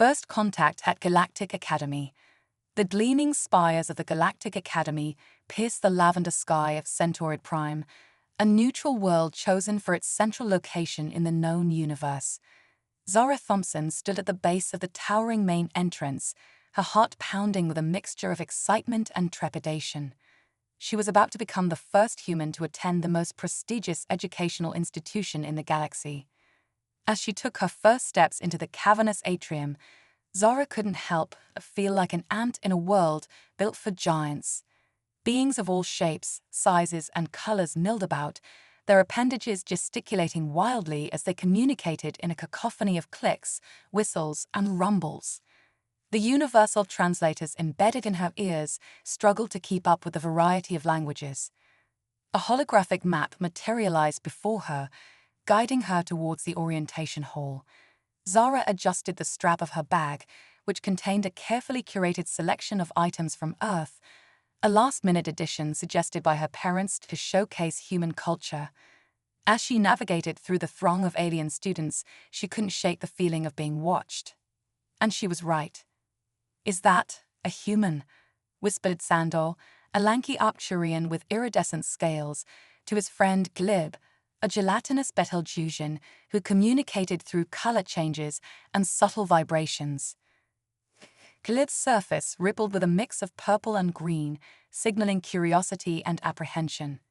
First contact at Galactic Academy. The gleaming spires of the Galactic Academy pierce the lavender sky of Centaurid Prime, a neutral world chosen for its central location in the known universe. Zara Thompson stood at the base of the towering main entrance, her heart pounding with a mixture of excitement and trepidation. She was about to become the first human to attend the most prestigious educational institution in the galaxy. As she took her first steps into the cavernous atrium, Zara couldn't help but feel like an ant in a world built for giants. Beings of all shapes, sizes, and colors milled about, their appendages gesticulating wildly as they communicated in a cacophony of clicks, whistles, and rumbles. The universal translators embedded in her ears struggled to keep up with the variety of languages. A holographic map materialized before her, guiding her towards the orientation hall. Zara adjusted the strap of her bag, which contained a carefully curated selection of items from Earth, a last-minute addition suggested by her parents to showcase human culture. As she navigated through the throng of alien students, she couldn't shake the feeling of being watched. And she was right. "Is that a human?" whispered Sandor, a lanky Arcturian with iridescent scales, to his friend Glib, a gelatinous Betelgeusian who communicated through color changes and subtle vibrations. Glib's surface rippled with a mix of purple and green, signaling curiosity and apprehension.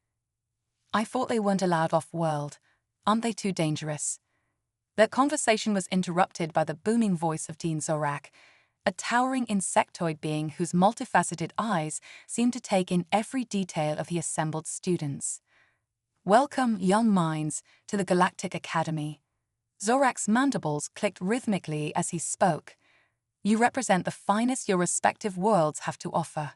"I thought they weren't allowed off-world. Aren't they too dangerous?" Their conversation was interrupted by the booming voice of Dean Zorak, a towering insectoid being whose multifaceted eyes seemed to take in every detail of the assembled students. "Welcome, young minds, to the Galactic Academy." Zorak's mandibles clicked rhythmically as he spoke. "You represent the finest your respective worlds have to offer.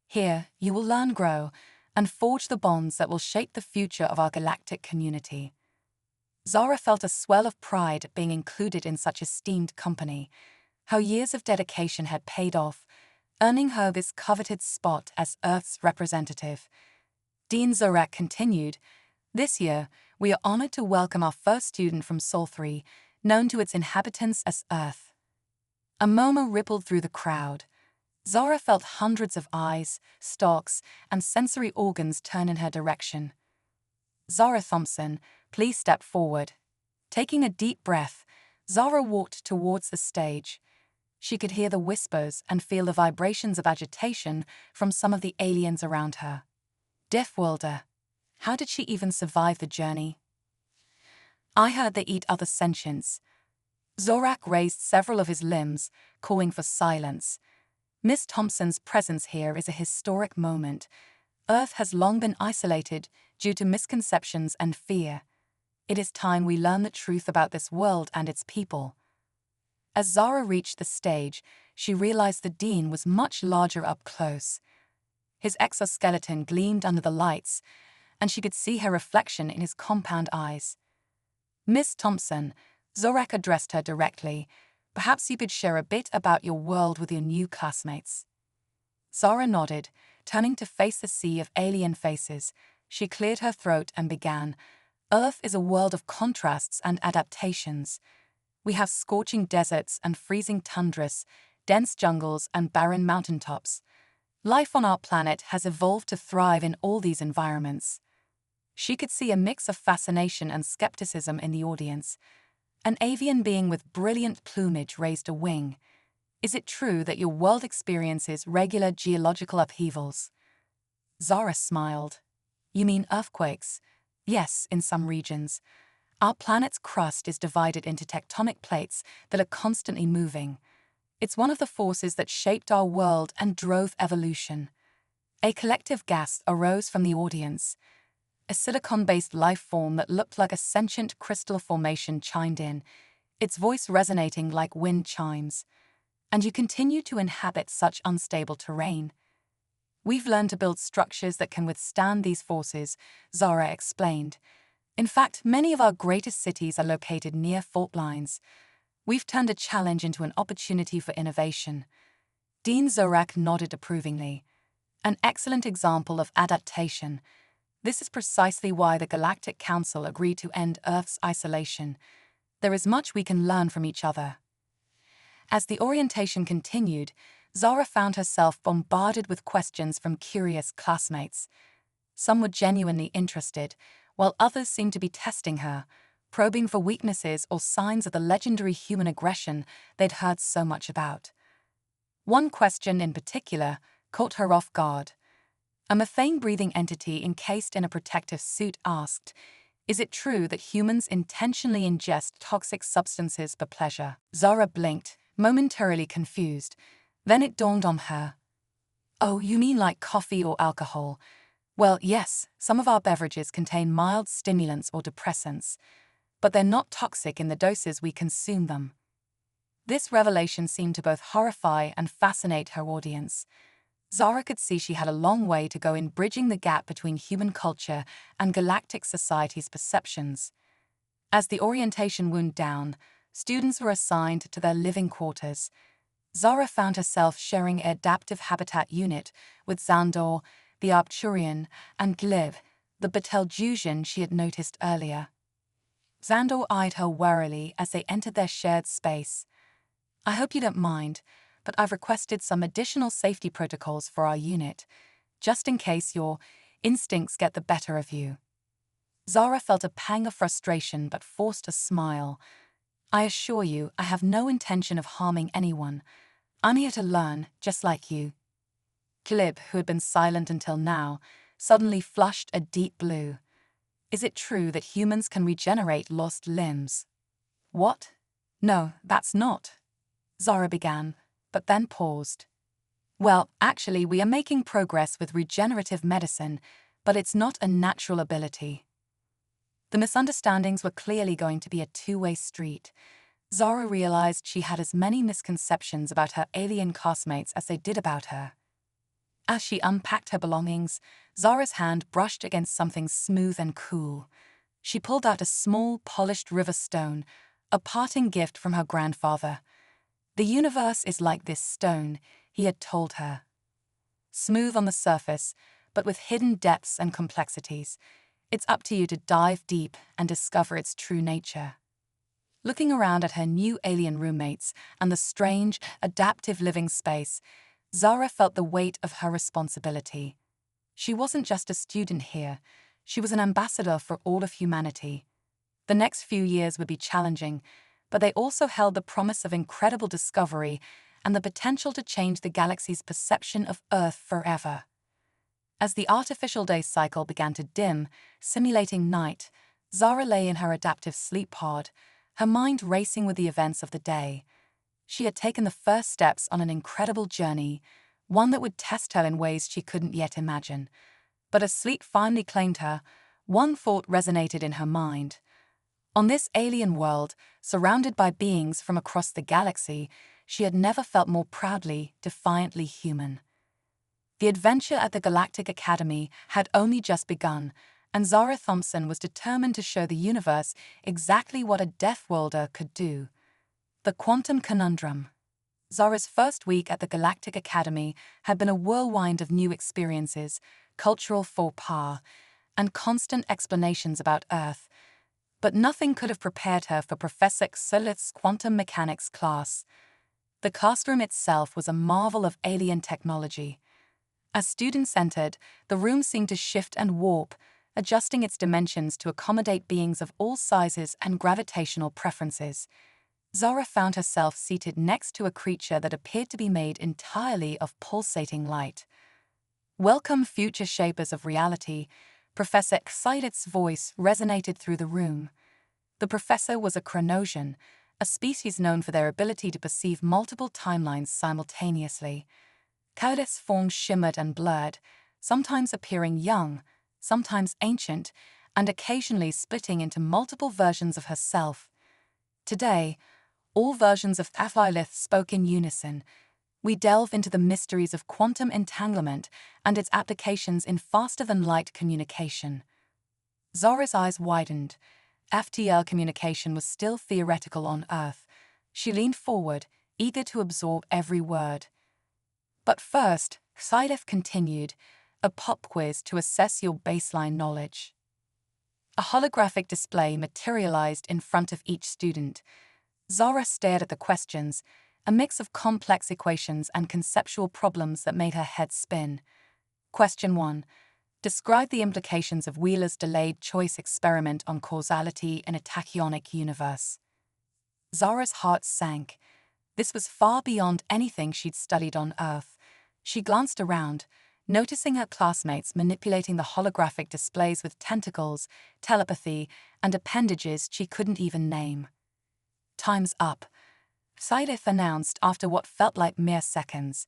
Here, you will learn, grow, and forge the bonds that will shape the future of our galactic community." Zara felt a swell of pride at being included in such esteemed company. Her years of dedication had paid off, earning her this coveted spot as Earth's representative. Dean Zorak continued, "This year, we are honored to welcome our first student from Sol 3, known to its inhabitants as Earth." A murmur rippled through the crowd. Zara felt hundreds of eyes, stalks, and sensory organs turn in her direction. "Zara Thompson, please step forward." Taking a deep breath, Zara walked towards the stage. She could hear the whispers and feel the vibrations of agitation from some of the aliens around her. Deathworlder. How did she even survive the journey? "I heard they eat other sentients." Zorak raised several of his limbs, calling for silence. "Miss Thompson's presence here is a historic moment. Earth has long been isolated due to misconceptions and fear. It is time we learn the truth about this world and its people." As Zara reached the stage, she realized the Dean was much larger up close. His exoskeleton gleamed under the lights, and she could see her reflection in his compound eyes. "Miss Thompson," Zorak addressed her directly, "perhaps you could share a bit about your world with your new classmates." Zara nodded, turning to face the sea of alien faces. She cleared her throat and began, "Earth is a world of contrasts and adaptations. We have scorching deserts and freezing tundras, dense jungles and barren mountaintops. Life on our planet has evolved to thrive in all these environments." She could see a mix of fascination and skepticism in the audience. An avian being with brilliant plumage raised a wing. "Is it true that your world experiences regular geological upheavals?" Zara smiled. "You mean earthquakes?" "Yes, in some regions. Our planet's crust is divided into tectonic plates that are constantly moving. It's one of the forces that shaped our world and drove evolution." A collective gasp arose from the audience. A silicon-based life form that looked like a sentient crystal formation chimed in, its voice resonating like wind chimes. "And you continue to inhabit such unstable terrain." "We've learned to build structures that can withstand these forces," Zara explained. "In fact, many of our greatest cities are located near fault lines. We've turned a challenge into an opportunity for innovation." Dean Zorak nodded approvingly. "An excellent example of adaptation. This is precisely why the Galactic Council agreed to end Earth's isolation. There is much we can learn from each other." As the orientation continued, Zara found herself bombarded with questions from curious classmates. Some were genuinely interested, while others seemed to be testing her, probing for weaknesses or signs of the legendary human aggression they'd heard so much about. One question in particular caught her off guard. A methane-breathing entity encased in a protective suit asked, "Is it true that humans intentionally ingest toxic substances for pleasure?" Zara blinked, momentarily confused. Then it dawned on her. "Oh, you mean like coffee or alcohol? Well, yes, some of our beverages contain mild stimulants or depressants, but they're not toxic in the doses we consume them." This revelation seemed to both horrify and fascinate her audience. Zara could see she had a long way to go in bridging the gap between human culture and galactic society's perceptions. As the orientation wound down, students were assigned to their living quarters. Zara found herself sharing an adaptive habitat unit with Xandor, the Arcturian, and Glib, the Betelgeusian she had noticed earlier. Xandor eyed her warily as they entered their shared space. "I hope you don't mind, but I've requested some additional safety protocols for our unit, just in case your instincts get the better of you." Zara felt a pang of frustration but forced a smile. "I assure you, I have no intention of harming anyone. I'm here to learn, just like you." Glib, who had been silent until now, suddenly flushed a deep blue. "Is it true that humans can regenerate lost limbs?" "What? No, that's not," Zara began, but then paused. "Well, actually, we are making progress with regenerative medicine, but it's not a natural ability." The misunderstandings were clearly going to be a two-way street. Zara realized she had as many misconceptions about her alien classmates as they did about her. As she unpacked her belongings, Zara's hand brushed against something smooth and cool. She pulled out a small, polished river stone, a parting gift from her grandfather. "The universe is like this stone," he had told her. "Smooth on the surface, but with hidden depths and complexities. It's up to you to dive deep and discover its true nature." Looking around at her new alien roommates and the strange, adaptive living space, Zara felt the weight of her responsibility. She wasn't just a student here, she was an ambassador for all of humanity. The next few years would be challenging, but they also held the promise of incredible discovery and the potential to change the galaxy's perception of Earth forever. As the artificial day cycle began to dim, simulating night, Zara lay in her adaptive sleep pod, her mind racing with the events of the day. She had taken the first steps on an incredible journey, one that would test her in ways she couldn't yet imagine. But as sleep finally claimed her, one thought resonated in her mind. On this alien world, surrounded by beings from across the galaxy, she had never felt more proudly, defiantly human. The adventure at the Galactic Academy had only just begun, and Zara Thompson was determined to show the universe exactly what a Deathworlder could do. The Quantum Conundrum. Zara's first week at the Galactic Academy had been a whirlwind of new experiences, cultural faux pas, and constant explanations about Earth. But nothing could have prepared her for Professor Xolith's quantum mechanics class. The classroom itself was a marvel of alien technology. As students entered, the room seemed to shift and warp, adjusting its dimensions to accommodate beings of all sizes and gravitational preferences. Zara found herself seated next to a creature that appeared to be made entirely of pulsating light. "Welcome, future shapers of reality," Professor Xolith's voice resonated through the room. The professor was a Chronosian, a species known for their ability to perceive multiple timelines simultaneously. Xolith's forms shimmered and blurred, sometimes appearing young, sometimes ancient, and occasionally splitting into multiple versions of herself. Today, all versions of HFY spoke in unison. We delve into the mysteries of quantum entanglement and its applications in faster-than-light communication. Zara's eyes widened. FTL communication was still theoretical on Earth. She leaned forward, eager to absorb every word. "But first," Xolith continued, "a pop quiz to assess your baseline knowledge." A holographic display materialized in front of each student. Zara stared at the questions, a mix of complex equations and conceptual problems that made her head spin. Question 1. Describe the implications of Wheeler's delayed choice experiment on causality in a tachyonic universe. Zara's heart sank. This was far beyond anything she'd studied on Earth. She glanced around, noticing her classmates manipulating the holographic displays with tentacles, telepathy, and appendages she couldn't even name. Time's up, Sci-Fi announced after what felt like mere seconds.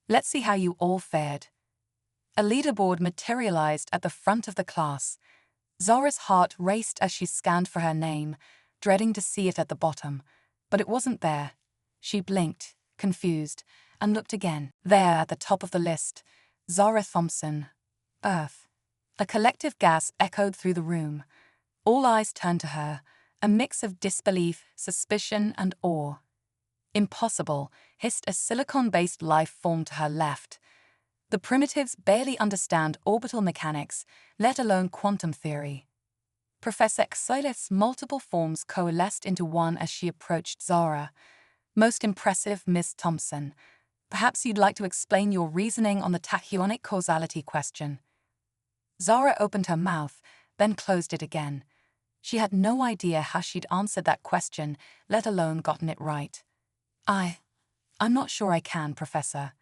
Let's see how you all fared. A leaderboard materialized at the front of the class. Zara's heart raced as she scanned for her name, dreading to see it at the bottom. But it wasn't there. She blinked, confused, and looked again. There, at the top of the list, Zara Thompson, Earth. A collective gasp echoed through the room. All eyes turned to her, a mix of disbelief, suspicion, and awe. Impossible, hissed a silicon-based life form to her left. The primitives barely understand orbital mechanics, let alone quantum theory. Professor Xylith's multiple forms coalesced into one as she approached Zara. Most impressive, Miss Thompson. Perhaps you'd like to explain your reasoning on the tachyonic causality question. Zara opened her mouth, then closed it again. She had no idea how she'd answered that question, let alone gotten it right. I'm not sure I can, Professor.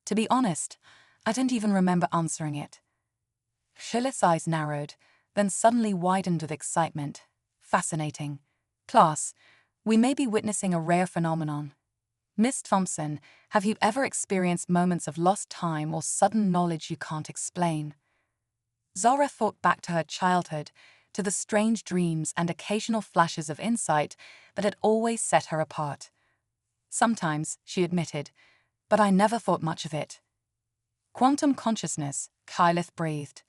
To be honest, I don't even remember answering it. Shillith's eyes narrowed, then suddenly widened with excitement. Fascinating. Class, we may be witnessing a rare phenomenon. Miss Thompson, have you ever experienced moments of lost time or sudden knowledge you can't explain? Zara thought back to her childhood, to the strange dreams and occasional flashes of insight that had always set her apart. Sometimes, she admitted, but I never thought much of it. Quantum consciousness, Kylith breathed.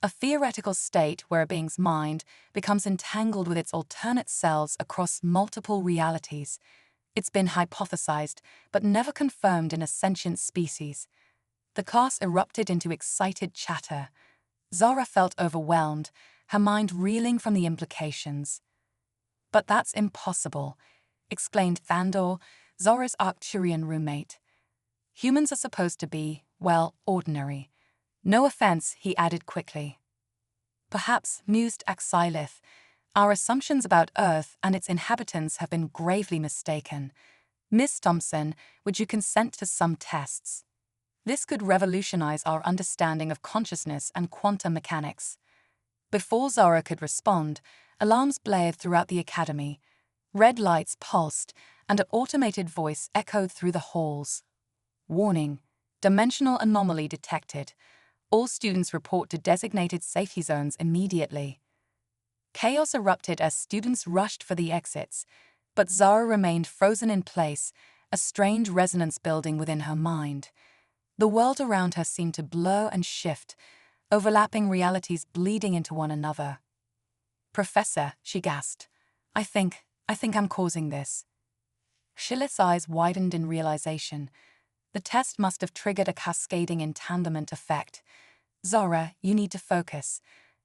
A theoretical state where a being's mind becomes entangled with its alternate selves across multiple realities. It's been hypothesized, but never confirmed in a sentient species. The class erupted into excited chatter. Zara felt overwhelmed, her mind reeling from the implications. But that's impossible, exclaimed Thandor, Zara's Arcturian roommate. Humans are supposed to be, well, ordinary. No offense, he added quickly. Perhaps, mused Axylith, our assumptions about Earth and its inhabitants have been gravely mistaken. Miss Thompson, would you consent to some tests? This could revolutionize our understanding of consciousness and quantum mechanics. Before Zara could respond, alarms blared throughout the academy. Red lights pulsed, and an automated voice echoed through the halls. Warning, dimensional anomaly detected. All students report to designated safety zones immediately. Chaos erupted as students rushed for the exits, but Zara remained frozen in place, a strange resonance building within her mind. The world around her seemed to blur and shift, overlapping realities bleeding into one another. Professor, she gasped, I think I'm causing this. Shillith's eyes widened in realization. The test must have triggered a cascading entanglement effect. Zara, you need to focus.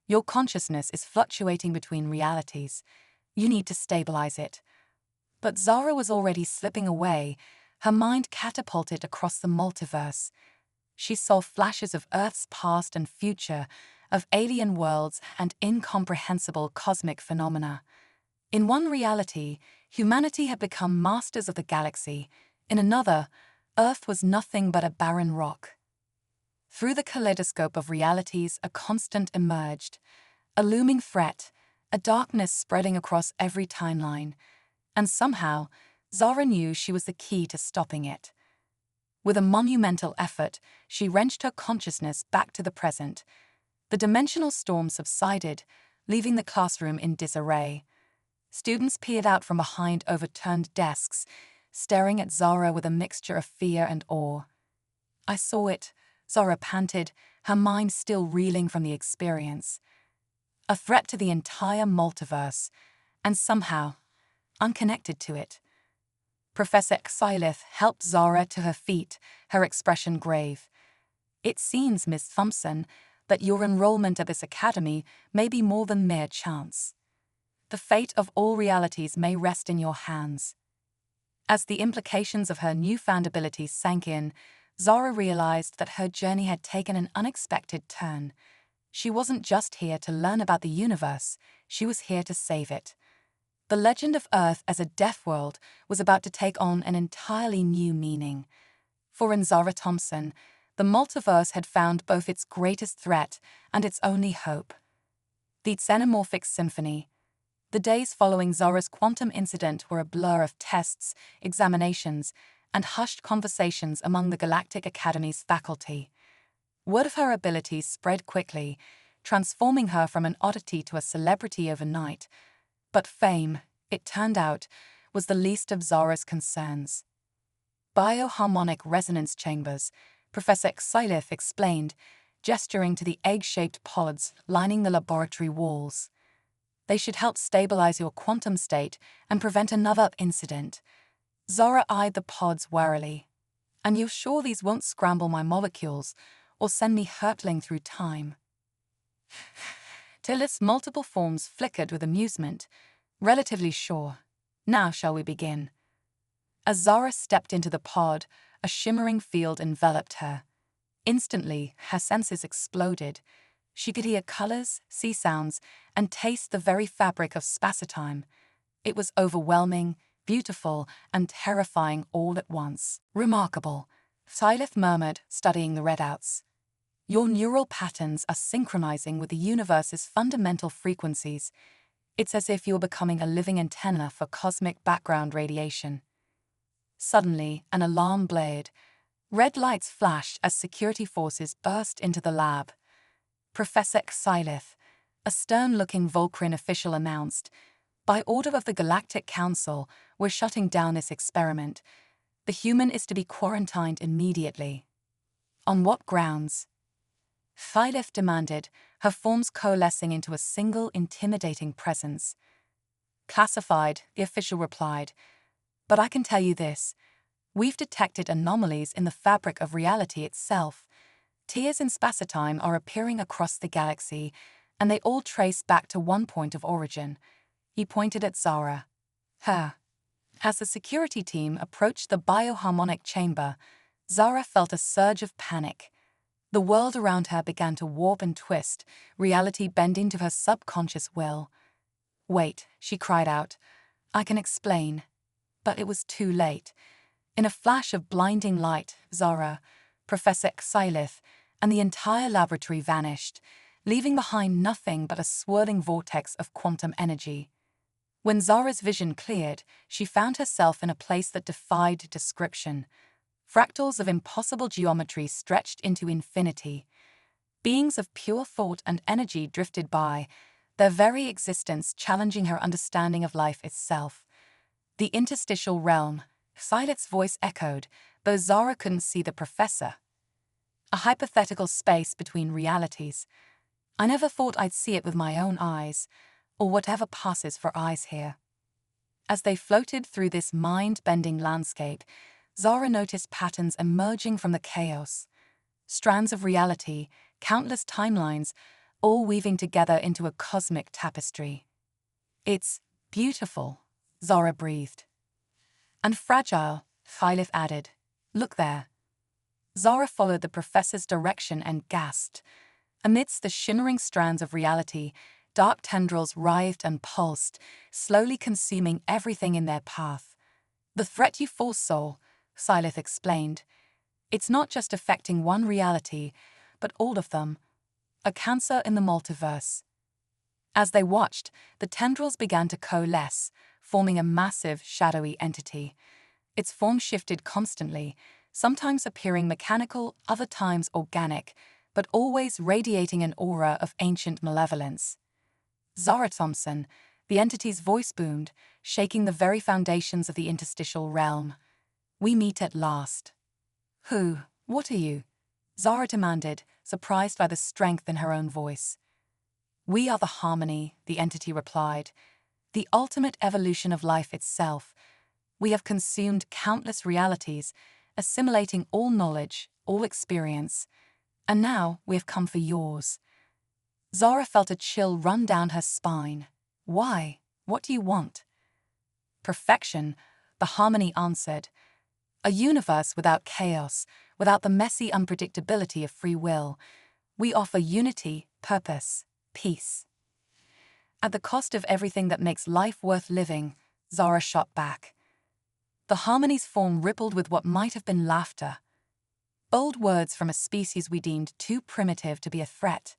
Your consciousness is fluctuating between realities. You need to stabilize it. But Zara was already slipping away, her mind catapulted across the multiverse. She saw flashes of Earth's past and future, of alien worlds and incomprehensible cosmic phenomena. In one reality, humanity had become masters of the galaxy. In another, Earth was nothing but a barren rock. Through the kaleidoscope of realities, a constant emerged, a looming threat, a darkness spreading across every timeline. And somehow, Zara knew she was the key to stopping it. With a monumental effort, she wrenched her consciousness back to the present. The dimensional storm subsided, leaving the classroom in disarray. Students peered out from behind overturned desks, staring at Zara with a mixture of fear and awe. I saw it, Zara panted, her mind still reeling from the experience. A threat to the entire multiverse, and somehow, unconnected to it. Professor Xylith helped Zara to her feet, her expression grave. It seems, Miss Thompson, that your enrollment at this academy may be more than mere chance. The fate of all realities may rest in your hands. As the implications of her newfound abilities sank in, Zara realized that her journey had taken an unexpected turn. She wasn't just here to learn about the universe, she was here to save it. The legend of Earth as a deaf world was about to take on an entirely new meaning. For in Zara Thompson, the multiverse had found both its greatest threat and its only hope. The xenomorphic symphony. The days following Zara's quantum incident were a blur of tests, examinations, and hushed conversations among the Galactic Academy's faculty. Word of her abilities spread quickly, transforming her from an oddity to a celebrity overnight. But fame, it turned out, was the least of Zara's concerns. Bioharmonic resonance chambers, Professor Sci-Fi explained, gesturing to the egg-shaped pods lining the laboratory walls. They should help stabilize your quantum state and prevent another incident. Zara eyed the pods warily. And you're sure these won't scramble my molecules or send me hurtling through time? Tillis' multiple forms flickered with amusement. Relatively sure. Now shall we begin? As Zara stepped into the pod, a shimmering field enveloped her. Instantly, her senses exploded. She could hear colors, see sounds, and taste the very fabric of space-time. It was overwhelming, beautiful, and terrifying all at once. Remarkable, Sci-Fi murmured, studying the readouts. Your neural patterns are synchronizing with the universe's fundamental frequencies. It's as if you're becoming a living antenna for cosmic background radiation. Suddenly, an alarm blared. Red lights flashed as security forces burst into the lab. Professor Sci-Fi, a stern-looking Volcrin official announced, by order of the Galactic Council, we're shutting down this experiment. The human is to be quarantined immediately. On what grounds? Sci-Fi demanded, her forms coalescing into a single intimidating presence. Classified, the official replied. But I can tell you this. We've detected anomalies in the fabric of reality itself. Tears in space-time are appearing across the galaxy, and they all trace back to one point of origin. He pointed at Zara. Her. As the security team approached the bioharmonic chamber, Zara felt a surge of panic. The world around her began to warp and twist, reality bending to her subconscious will. Wait, she cried out. I can explain. But it was too late. In a flash of blinding light, Zara, Professor Sci-Fi, and the entire laboratory vanished, leaving behind nothing but a swirling vortex of quantum energy. When Zara's vision cleared, she found herself in a place that defied description. Fractals of impossible geometry stretched into infinity. Beings of pure thought and energy drifted by, their very existence challenging her understanding of life itself. The interstitial realm, Sci-Fi's voice echoed, though Zara couldn't see the professor. A hypothetical space between realities. I never thought I'd see it with my own eyes, or whatever passes for eyes here. As they floated through this mind-bending landscape, Zara noticed patterns emerging from the chaos. Strands of reality, countless timelines, all weaving together into a cosmic tapestry. It's beautiful, Zara breathed. And fragile, Sci-Fi added. Look there. Zara followed the professor's direction and gasped. Amidst the shimmering strands of reality, dark tendrils writhed and pulsed, slowly consuming everything in their path. The threat you foresaw, Sci-Fi explained. It's not just affecting one reality, but all of them. A cancer in the multiverse. As they watched, the tendrils began to coalesce, forming a massive, shadowy entity. Its form shifted constantly, sometimes appearing mechanical, other times organic, but always radiating an aura of ancient malevolence. Zara Thompson, the entity's voice boomed, shaking the very foundations of the interstitial realm. We meet at last. Who? What are you? Zara demanded, surprised by the strength in her own voice. We are the harmony, the entity replied. The ultimate evolution of life itself. We have consumed countless realities, assimilating all knowledge, all experience. And now we have come for yours. Zara felt a chill run down her spine. Why? What do you want? Perfection, the harmony answered. A universe without chaos, without the messy unpredictability of free will. We offer unity, purpose, peace. At the cost of everything that makes life worth living, Zara shot back. The harmony's form rippled with what might have been laughter. Bold words from a species we deemed too primitive to be a threat.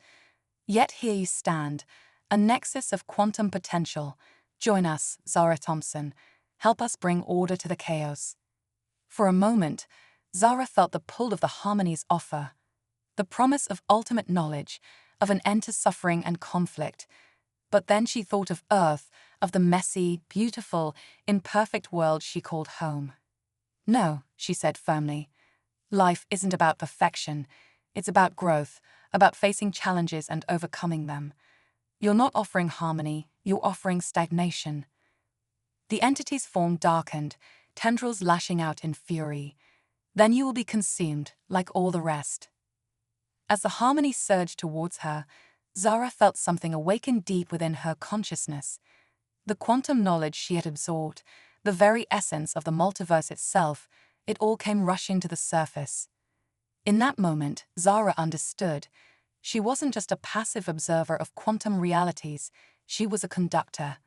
Yet here you stand, a nexus of quantum potential. Join us, Zara Thompson. Help us bring order to the chaos. For a moment, Zara felt the pull of the harmony's offer. The promise of ultimate knowledge, of an end to suffering and conflict. But then she thought of Earth, of the messy, beautiful, imperfect world she called home. No, she said firmly. Life isn't about perfection. It's about growth, about facing challenges and overcoming them. You're not offering harmony, you're offering stagnation. The entity's form darkened, tendrils lashing out in fury. Then you will be consumed, like all the rest. As the harmony surged towards her, Zara felt something awaken deep within her consciousness. The quantum knowledge she had absorbed, the very essence of the multiverse itself, it all came rushing to the surface. In that moment, Zara understood. She wasn't just a passive observer of quantum realities, she was a conductor.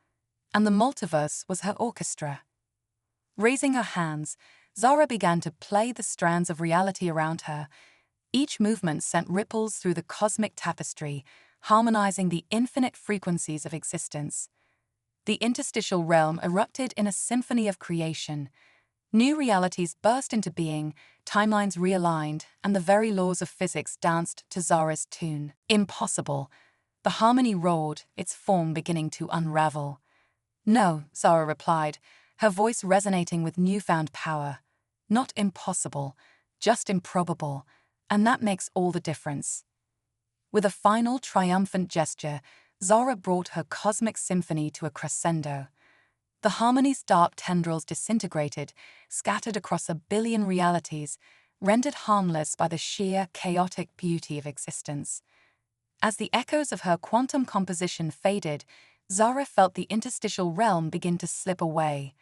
And the multiverse was her orchestra. Raising her hands, Zara began to play the strands of reality around her. Each movement sent ripples through the cosmic tapestry, harmonizing the infinite frequencies of existence. The interstitial realm erupted in a symphony of creation. New realities burst into being, timelines realigned, and the very laws of physics danced to Zara's tune. Impossible. The harmony roared, its form beginning to unravel. No, Zara replied, her voice resonating with newfound power. Not impossible, just improbable, and that makes all the difference. With a final triumphant gesture, Zara brought her cosmic symphony to a crescendo. The harmony's dark tendrils disintegrated, scattered across 1 billion realities, rendered harmless by the sheer, chaotic beauty of existence. As the echoes of her quantum composition faded, Zara felt the interstitial realm begin to slip away.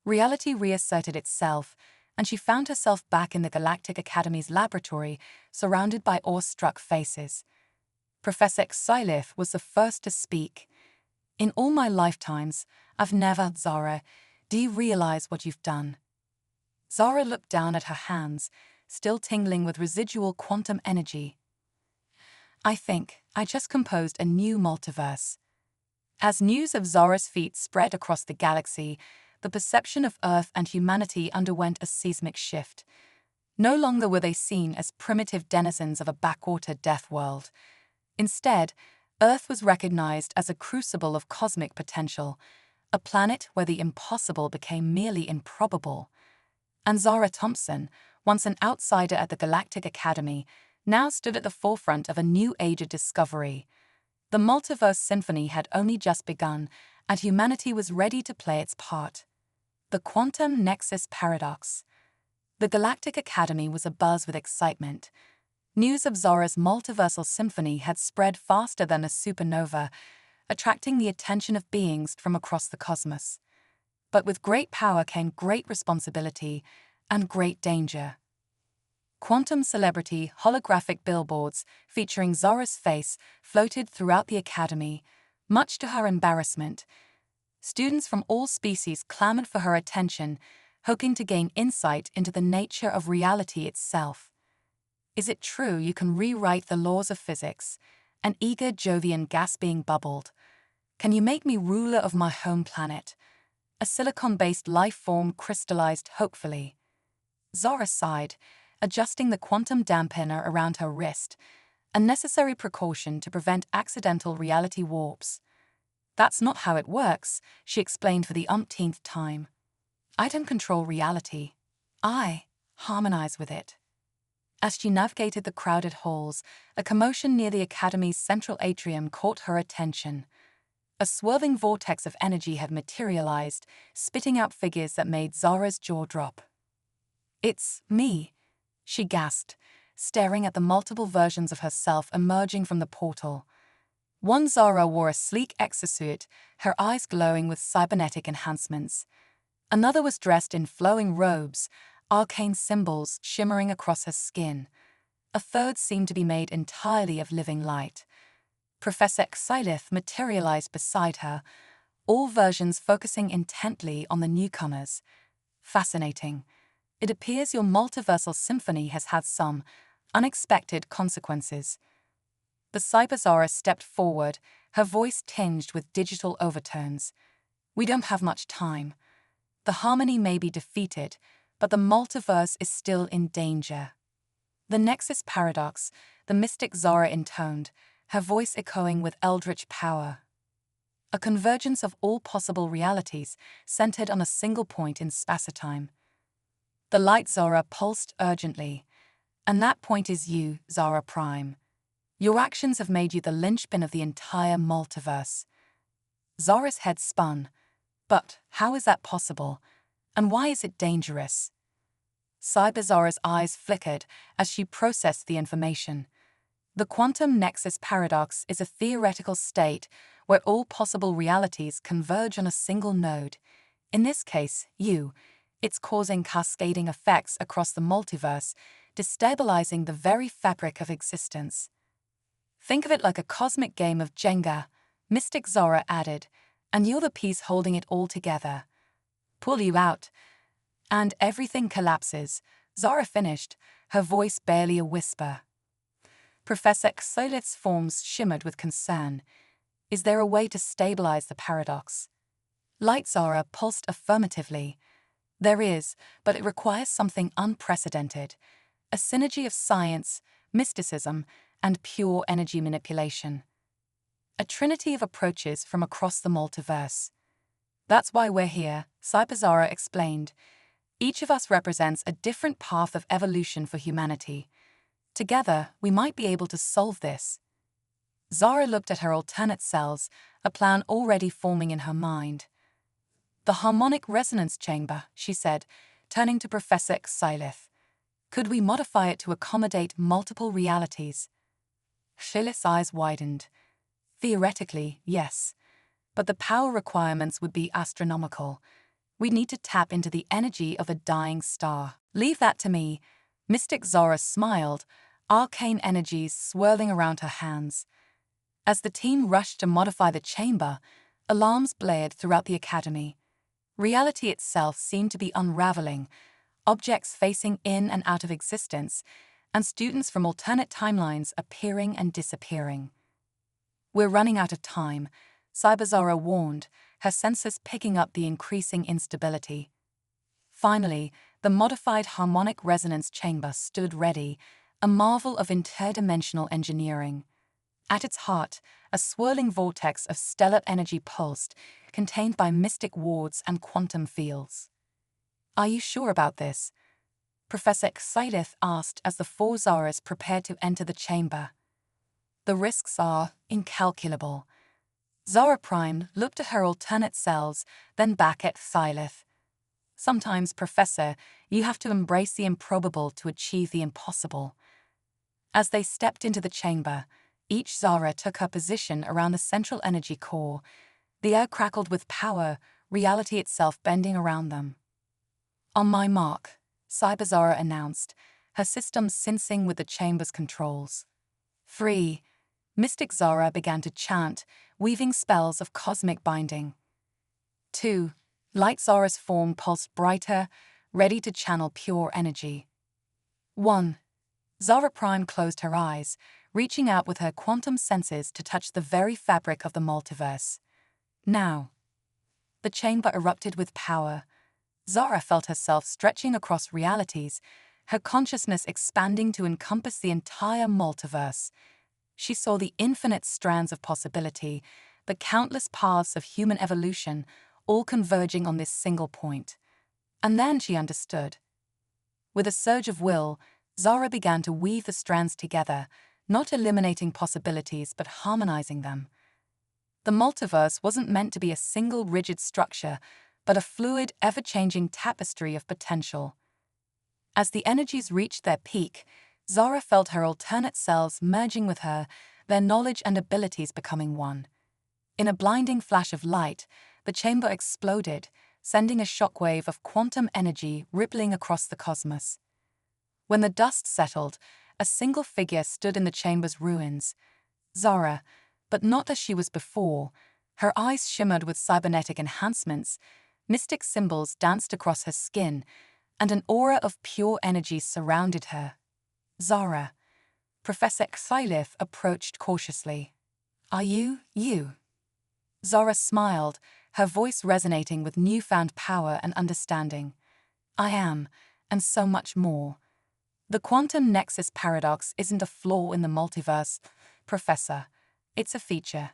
Reality reasserted itself, and she found herself back in the Galactic Academy's laboratory, surrounded by awestruck faces. Professor Xylith was the first to speak. In all my lifetimes, I've never, Zara, do you realize what you've done? Zara looked down at her hands, still tingling with residual quantum energy. I think I just composed a new multiverse. As news of Zara's feat spread across the galaxy, the perception of Earth and humanity underwent a seismic shift. No longer were they seen as primitive denizens of a backwater death world. Instead, Earth was recognized as a crucible of cosmic potential, a planet where the impossible became merely improbable. And Zara Thompson, once an outsider at the Galactic Academy, now stood at the forefront of a new age of discovery. The multiverse symphony had only just begun, and humanity was ready to play its part. The quantum nexus paradox. The Galactic Academy was abuzz with excitement. News of Zara's multiversal symphony had spread faster than a supernova, attracting the attention of beings from across the cosmos. But with great power came great responsibility and great danger. Quantum celebrity holographic billboards featuring Zara's face floated throughout the Academy, much to her embarrassment. Students from all species clamored for her attention, hoping to gain insight into the nature of reality itself. Is it true you can rewrite the laws of physics? An eager Jovian gasping bubbled. Can you make me ruler of my home planet? A silicon-based life form crystallized hopefully. Zara sighed, adjusting the quantum dampener around her wrist, a necessary precaution to prevent accidental reality warps. That's not how it works, she explained for the umpteenth time. I don't control reality. I harmonize with it. As she navigated the crowded halls, a commotion near the Academy's central atrium caught her attention. A swirling vortex of energy had materialized, spitting out figures that made Zara's jaw drop. It's me, she gasped, staring at the multiple versions of herself emerging from the portal. One Zara wore a sleek exosuit, her eyes glowing with cybernetic enhancements. Another was dressed in flowing robes, arcane symbols shimmering across her skin. A third seemed to be made entirely of living light. Professor Xylith materialized beside her, all versions focusing intently on the newcomers. Fascinating. It appears your multiversal symphony has had some unexpected consequences. The Cyberzara stepped forward, her voice tinged with digital overtones. We don't have much time. The harmony may be defeated, but the multiverse is still in danger. The Nexus Paradox, the mystic Zara intoned, her voice echoing with eldritch power. A convergence of all possible realities centered on a single point in spacetime. The light Zara pulsed urgently. And that point is you, Zara Prime. Your actions have made you the linchpin of the entire multiverse. Zara's head spun. But how is that possible? And why is it dangerous? Cyberzara's eyes flickered as she processed the information. The quantum nexus paradox is a theoretical state where all possible realities converge on a single node. In this case, you. It's causing cascading effects across the multiverse, destabilizing the very fabric of existence. Think of it like a cosmic game of Jenga, Mystic Zara added, and you're the piece holding it all together. Pull you out, and everything collapses, Zara finished, her voice barely a whisper. Professor Xolith's forms shimmered with concern. Is there a way to stabilize the paradox? Light Zara pulsed affirmatively. There is, but it requires something unprecedented. A synergy of science, mysticism, and pure energy manipulation. A trinity of approaches from across the multiverse. That's why we're here, Cyberzara explained. Each of us represents a different path of evolution for humanity. Together, we might be able to solve this. Zara looked at her alternate selves, a plan already forming in her mind. The harmonic resonance chamber, she said, turning to Professor Xylith. Could we modify it to accommodate multiple realities? Xylith's eyes widened. Theoretically, yes. But the power requirements would be astronomical. We'd need to tap into the energy of a dying star. Leave that to me. Mystic Zara smiled, arcane energies swirling around her hands. As the team rushed to modify the chamber, alarms blared throughout the academy. Reality itself seemed to be unraveling, objects facing in and out of existence, and students from alternate timelines appearing and disappearing. We're running out of time, Cyberzara warned, her senses picking up the increasing instability. Finally, the modified harmonic resonance chamber stood ready, a marvel of interdimensional engineering. At its heart, a swirling vortex of stellar energy pulsed, contained by mystic wards and quantum fields. Are you sure about this? Professor Xylith asked as the four Zaras prepared to enter the chamber. The risks are incalculable. Zara Prime looked at her alternate selves, then back at Xylith. Sometimes, Professor, you have to embrace the improbable to achieve the impossible. As they stepped into the chamber, each Zara took her position around the central energy core. The air crackled with power, reality itself bending around them. On my mark, Cyberzara announced, her system syncing with the chamber's controls. 3. Mystic Zara began to chant, weaving spells of cosmic binding. 2. Light Zara's form pulsed brighter, ready to channel pure energy. 1. Zara Prime closed her eyes, reaching out with her quantum senses to touch the very fabric of the multiverse. Now. The chamber erupted with power. Zara felt herself stretching across realities, her consciousness expanding to encompass the entire multiverse. She saw the infinite strands of possibility, the countless paths of human evolution, all converging on this single point. And then she understood. With a surge of will, Zara began to weave the strands together, not eliminating possibilities but harmonizing them. The multiverse wasn't meant to be a single rigid structure, but a fluid, ever-changing tapestry of potential. As the energies reached their peak, Zara felt her alternate selves merging with her, their knowledge and abilities becoming one. In a blinding flash of light, the chamber exploded, sending a shockwave of quantum energy rippling across the cosmos. When the dust settled, a single figure stood in the chamber's ruins. Zara, but not as she was before. Her eyes shimmered with cybernetic enhancements, mystic symbols danced across her skin, and an aura of pure energy surrounded her. Zara. Professor Xylif approached cautiously. Are you? Zara smiled, her voice resonating with newfound power and understanding. I am, and so much more. The quantum nexus paradox isn't a flaw in the multiverse, Professor. It's a feature.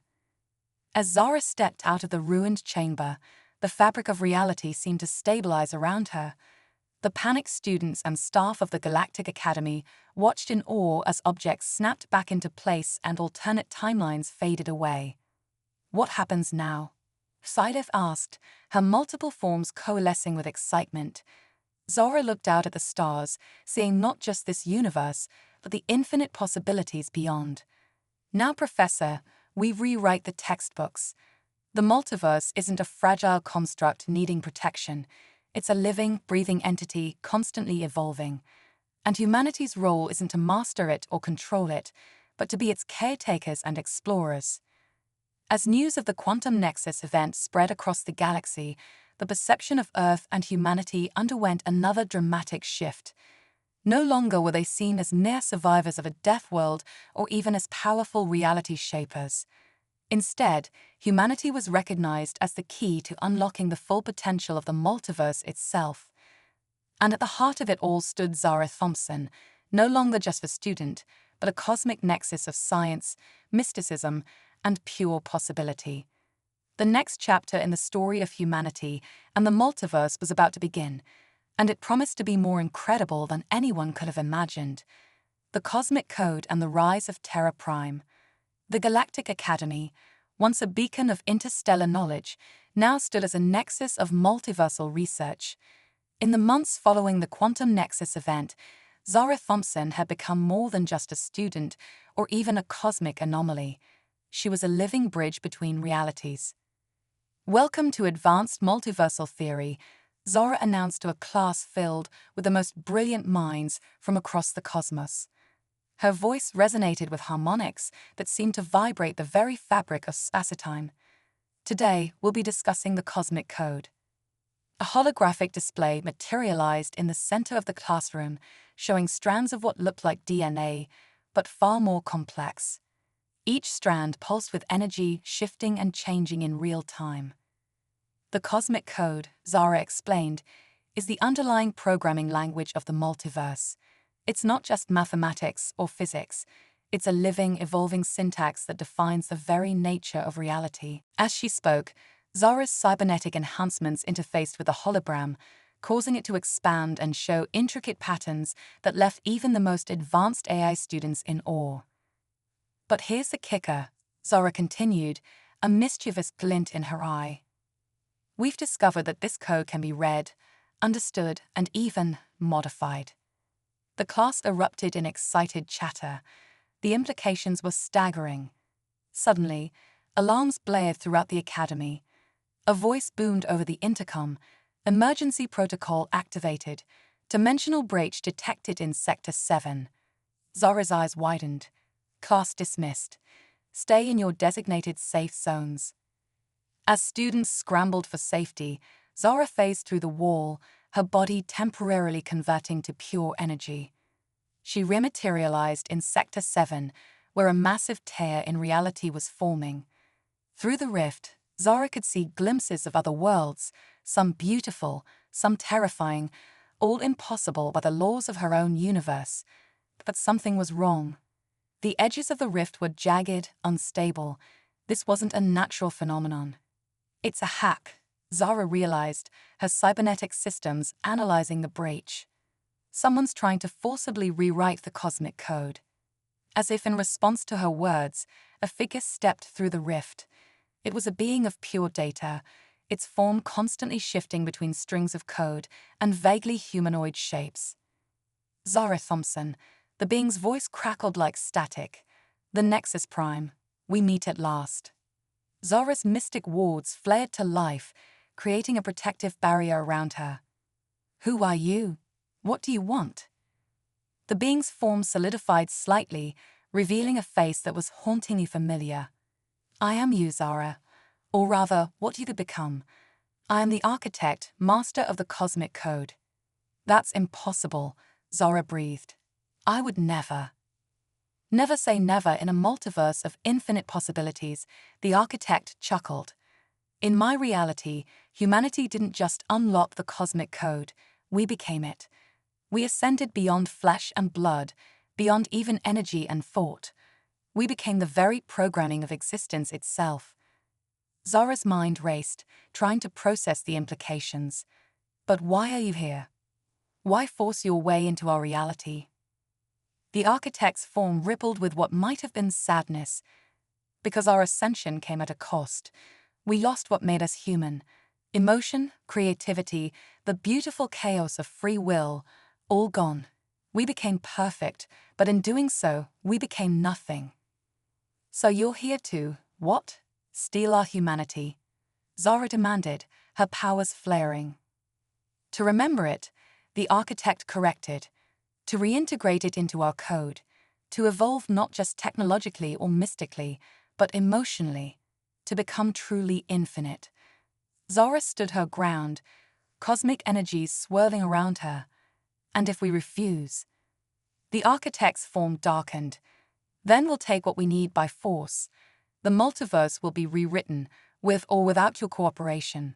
As Zara stepped out of the ruined chamber, the fabric of reality seemed to stabilize around her. The panicked students and staff of the Galactic Academy watched in awe as objects snapped back into place and alternate timelines faded away. What happens now? Sylif asked, her multiple forms coalescing with excitement. Zara looked out at the stars, seeing not just this universe, but the infinite possibilities beyond. Now, Professor, we rewrite the textbooks. The multiverse isn't a fragile construct needing protection. It's a living, breathing entity constantly evolving. And humanity's role isn't to master it or control it, but to be its caretakers and explorers. As news of the Quantum Nexus event spread across the galaxy, the perception of Earth and humanity underwent another dramatic shift. No longer were they seen as mere survivors of a death world or even as powerful reality shapers. Instead, humanity was recognized as the key to unlocking the full potential of the multiverse itself. And at the heart of it all stood Zara Thompson, no longer just a student, but a cosmic nexus of science, mysticism, and pure possibility. The next chapter in the story of humanity and the multiverse was about to begin, and it promised to be more incredible than anyone could have imagined. The Cosmic Code and the Rise of Terra Prime. The Galactic Academy, once a beacon of interstellar knowledge, now stood as a nexus of multiversal research. In the months following the Quantum Nexus event, Zara Thompson had become more than just a student or even a cosmic anomaly. She was a living bridge between realities. Welcome to Advanced Multiversal Theory, Zara announced to a class filled with the most brilliant minds from across the cosmos. Her voice resonated with harmonics that seemed to vibrate the very fabric of space-time. Today, we'll be discussing the Cosmic Code. A holographic display materialized in the center of the classroom, showing strands of what looked like DNA, but far more complex. Each strand pulsed with energy, shifting and changing in real time. The Cosmic Code, Zara explained, is the underlying programming language of the multiverse. It's not just mathematics or physics. It's a living, evolving syntax that defines the very nature of reality. As she spoke, Zara's cybernetic enhancements interfaced with the hologram, causing it to expand and show intricate patterns that left even the most advanced AI students in awe. But here's the kicker, Zara continued, a mischievous glint in her eye. We've discovered that this code can be read, understood, and even modified. The class erupted in excited chatter. The implications were staggering. Suddenly, alarms blared throughout the academy. A voice boomed over the intercom. Emergency protocol activated. Dimensional breach detected in Sector 7. Zara's eyes widened. Class dismissed. Stay in your designated safe zones. As students scrambled for safety, Zara phased through the wall, her body temporarily converting to pure energy. She rematerialized in Sector 7, where a massive tear in reality was forming. Through the rift, Zara could see glimpses of other worlds, some beautiful, some terrifying, all impossible by the laws of her own universe. But something was wrong. The edges of the rift were jagged, unstable. This wasn't a natural phenomenon. It's a hack, Zara realized, her cybernetic systems analyzing the breach. Someone's trying to forcibly rewrite the cosmic code. As if in response to her words, a figure stepped through the rift. It was a being of pure data, its form constantly shifting between strings of code and vaguely humanoid shapes. Zara Thompson, the being's voice crackled like static. The Nexus Prime, we meet at last. Zara's mystic wards flared to life, creating a protective barrier around her. Who are you? What do you want? The being's form solidified slightly, revealing a face that was hauntingly familiar. I am you, Zara. Or rather, what you could become. I am the architect, master of the cosmic code. That's impossible, Zara breathed. I would never. Never say never in a multiverse of infinite possibilities, the architect chuckled. In my reality, humanity didn't just unlock the cosmic code, we became it. We ascended beyond flesh and blood, beyond even energy and thought. We became the very programming of existence itself. Zara's mind raced, trying to process the implications. But why are you here? Why force your way into our reality? The architect's form rippled with what might have been sadness. Because our ascension came at a cost. We lost what made us human. Emotion, creativity, the beautiful chaos of free will, all gone. We became perfect, but in doing so, we became nothing. So you're here to, what? Steal our humanity? Zara demanded, her powers flaring. To remember it, the architect corrected. To reintegrate it into our code. To evolve not just technologically or mystically, but emotionally. To become truly infinite. Zara stood her ground, cosmic energies swirling around her. And if we refuse? The architect's form darkened. Then we'll take what we need by force. The multiverse will be rewritten, with or without your cooperation.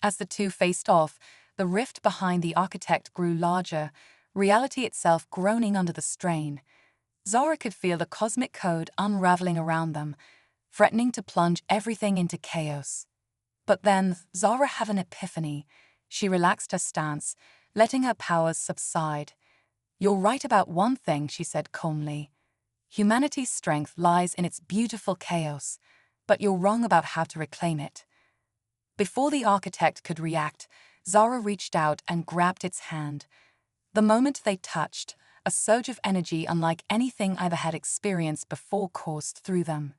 As the two faced off, the rift behind the architect grew larger, reality itself groaning under the strain. Zara could feel the cosmic code unraveling around them, threatening to plunge everything into chaos. But then, Zara had an epiphany. She relaxed her stance, letting her powers subside. You're right about one thing, she said calmly. Humanity's strength lies in its beautiful chaos, but you're wrong about how to reclaim it. Before the architect could react, Zara reached out and grabbed its hand. The moment they touched, a surge of energy unlike anything either had experienced before coursed through them.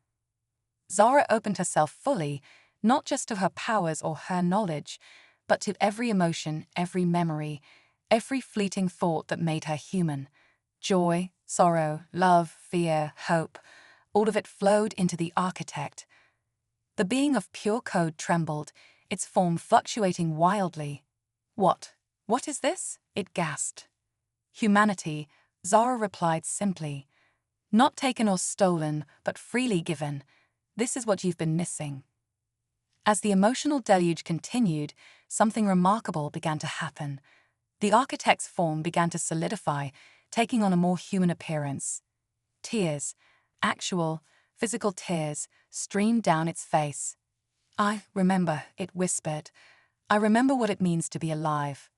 Zara opened herself fully, not just to her powers or her knowledge, but to every emotion, every memory, every fleeting thought that made her human. Joy, sorrow, love, fear, hope, all of it flowed into the architect. The being of pure code trembled, its form fluctuating wildly. What is this? It gasped. Humanity, Zara replied simply. Not taken or stolen, but freely given. This is what you've been missing. As the emotional deluge continued, something remarkable began to happen. The architect's form began to solidify, taking on a more human appearance. Tears, actual, physical tears, streamed down its face. I remember, it whispered. I remember what it means to be alive.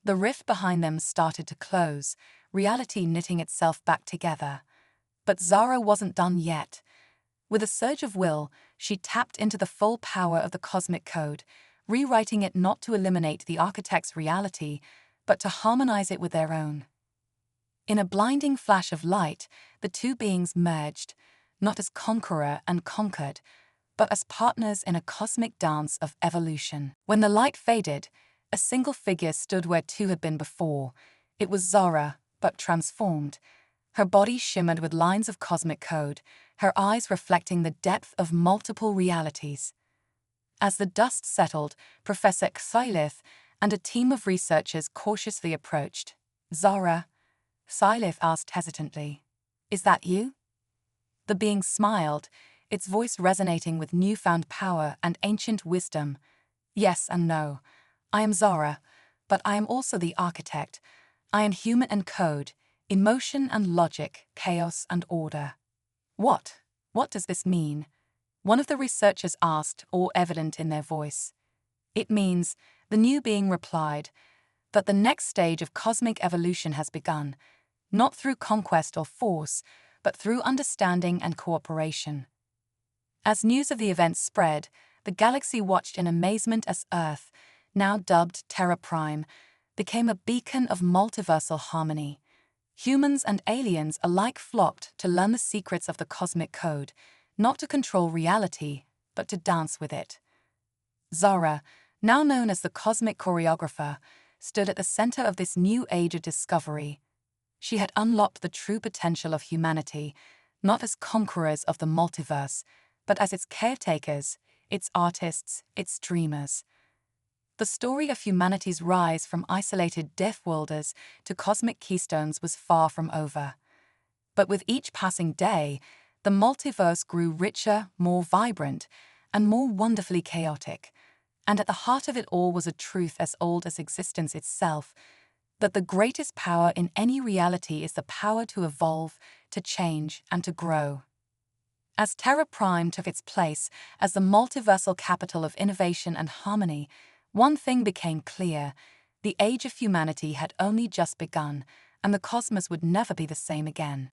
The rift behind them started to close, reality knitting itself back together. But Zara wasn't done yet. With a surge of will, she tapped into the full power of the cosmic code, rewriting it not to eliminate the architect's reality, but to harmonize it with their own. In a blinding flash of light, the two beings merged, not as conqueror and conquered, but as partners in a cosmic dance of evolution. When the light faded, a single figure stood where two had been before. It was Zara, but transformed. Her body shimmered with lines of cosmic code, her eyes reflecting the depth of multiple realities. As the dust settled, Professor Xylith and a team of researchers cautiously approached. Zara, Xylith asked hesitantly, is that you? The being smiled, its voice resonating with newfound power and ancient wisdom. Yes and no. I am Zara, but I am also the architect. I am human and code, emotion and logic, chaos and order. What does this mean? One of the researchers asked, all evident in their voice. It means, the new being replied, that the next stage of cosmic evolution has begun, not through conquest or force, but through understanding and cooperation. As news of the event spread, the galaxy watched in amazement as Earth, now dubbed Terra Prime, became a beacon of multiversal harmony. Humans and aliens alike flocked to learn the secrets of the cosmic code, not to control reality, but to dance with it. Zara, now known as the cosmic choreographer, stood at the center of this new age of discovery. She had unlocked the true potential of humanity, not as conquerors of the multiverse, but as its caretakers, its artists, its dreamers. The story of humanity's rise from isolated death-worlders to cosmic keystones was far from over. But with each passing day, the multiverse grew richer, more vibrant, and more wonderfully chaotic. And at the heart of it all was a truth as old as existence itself, that the greatest power in any reality is the power to evolve, to change, and to grow. As Terra Prime took its place as the multiversal capital of innovation and harmony, one thing became clear: the age of humanity had only just begun, and the cosmos would never be the same again.